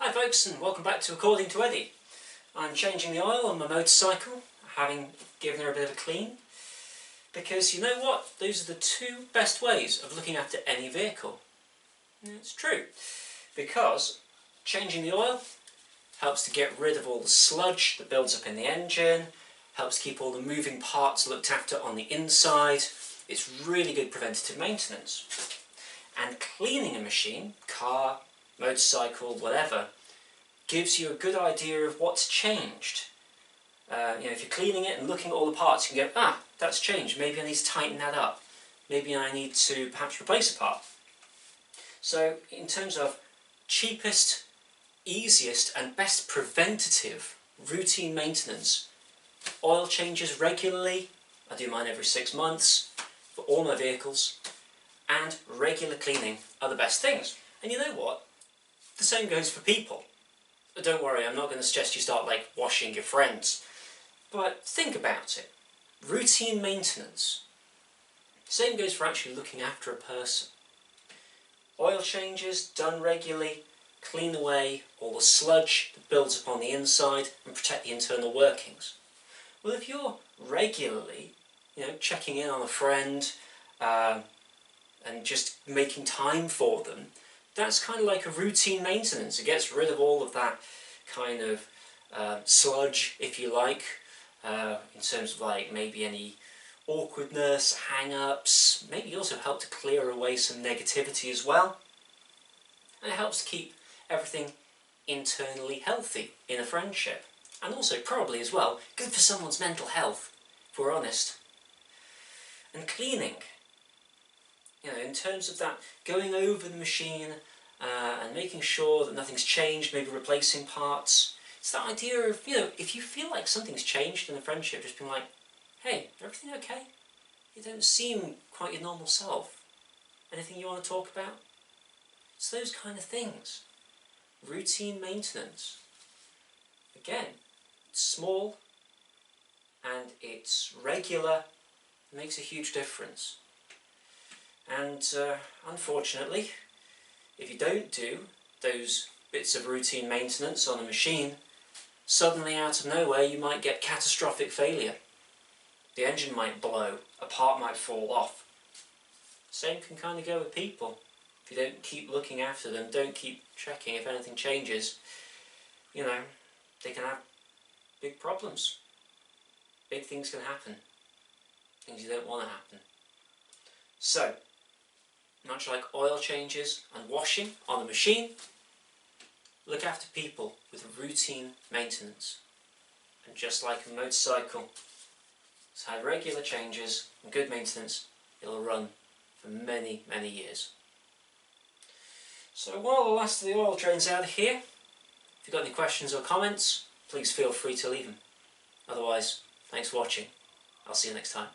Hi folks, and welcome back to According to Eddie. I'm changing the oil on my motorcycle, having given her a bit of a clean, because you know what? Those are the two best ways of looking after any vehicle. And it's true, because changing the oil helps to get rid of all the sludge that builds up in the engine, helps keep all the moving parts looked after on the inside. It's really good preventative maintenance. And cleaning a machine, car, motorcycle, whatever, gives you a good idea of what's changed. If you're cleaning it and looking at all the parts, you can go, that's changed, maybe I need to tighten that up. Maybe I need to perhaps replace a part. So in terms of cheapest, easiest and best preventative routine maintenance, oil changes regularly. I do mine every 6 months for all my vehicles, and regular cleaning are the best things. And you know what? The same goes for people. Don't worry, I'm not going to suggest you start washing your friends, but think about it. Routine maintenance. Same goes for actually looking after a person. Oil changes done regularly clean away all the sludge that builds up on the inside and protect the internal workings. Well, if you're regularly, checking in on a friend and just making time for them, that's kind of like a routine maintenance. It gets rid of all of that kind of sludge, if you like, in terms of maybe any awkwardness, hang-ups. Maybe also help to clear away some negativity as well. And it helps to keep everything internally healthy in a friendship. And also, probably as well, good for someone's mental health, if we're honest. And cleaning. In terms of that, going over the machine and making sure that nothing's changed, maybe replacing parts. It's that idea of, if you feel like something's changed in a friendship, just being like, hey, everything okay? You don't seem quite your normal self. Anything you want to talk about? It's those kind of things. Routine maintenance. Again, it's small and it's regular. It makes a huge difference. And unfortunately, if you don't do those bits of routine maintenance on a machine, suddenly out of nowhere you might get catastrophic failure. The engine might blow, a part might fall off. Same can kind of go with people. If you don't keep looking after them, don't keep checking if anything changes, they can have big problems. Big things can happen. Things you don't want to happen. So, much like oil changes and washing on a machine, look after people with routine maintenance. And just like a motorcycle, it's had regular changes and good maintenance, it'll run for many, many years. So while the last of the oil drains out of here, if you've got any questions or comments, please feel free to leave them. Otherwise, thanks for watching. I'll see you next time.